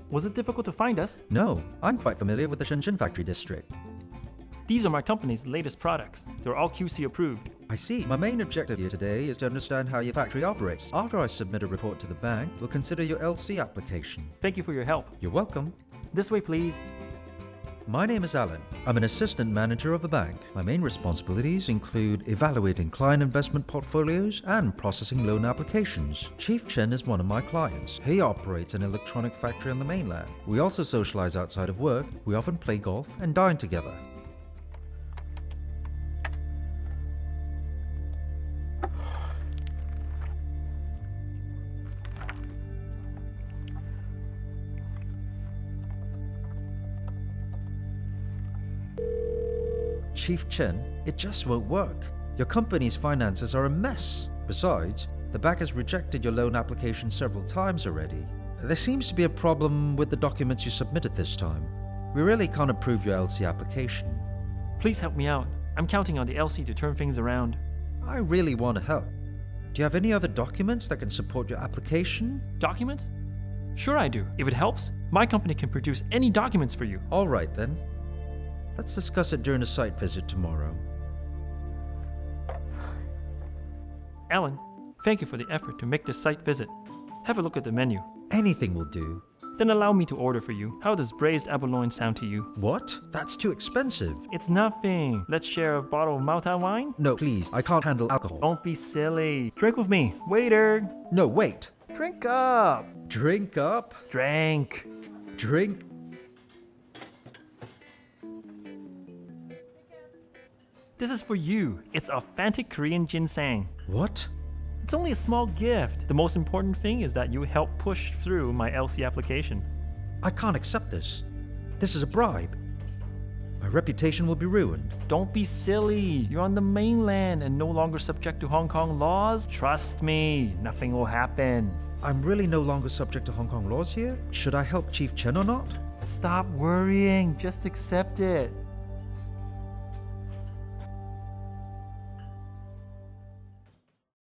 Was it difficult to find us? No, I'm quite familiar with the Shenzhen factory district. These are my company's latest products. They're all QC approved. I see. My main objective here today is to understand how your factory operates. After I submit a report to the bank, we'll consider your LC application. Thank you for your help. You're welcome. This way, please. My name is Alan. I'm an assistant manager of a bank. My main responsibilities include evaluating client investment portfolios and processing loan applications. Chief Chen is one of my clients. He operates an electronic factory on the mainland. We also socialize outside of work. We often play golf and dine together. Chief Chen, it just won't work. Your company's finances are a mess. Besides, the bank has rejected your loan application several times already. There seems to be a problem with the documents you submitted this time. We really can't approve your LC application. Please help me out. I'm counting on the LC to turn things around. I really want to help. Do you have any other documents that can support your application? Documents? Sure I do. If it helps, my company can produce any documents for you. All right then. Let's discuss it during a site visit tomorrow. Alan, thank you for the effort to make this site visit. Have a look at the menu. Anything will do. Then allow me to order for you. How does braised abalone sound to you? What? That's too expensive. It's nothing. Let's share a bottle of Malta wine? No, please. I can't handle alcohol. Don't be silly. Drink with me. Waiter. No, wait. Drink up. Drink up. Drink. Drink. This is for you. It's authentic Korean ginseng. What? It's only a small gift. The most important thing is that you help push through my LC application. I can't accept this. This is a bribe. My reputation will be ruined. Don't be silly. You're on the mainland and no longer subject to Hong Kong laws. Trust me, nothing will happen. I'm really no longer subject to Hong Kong laws here? Should I help Chief Chen or not? Stop worrying. Just accept it.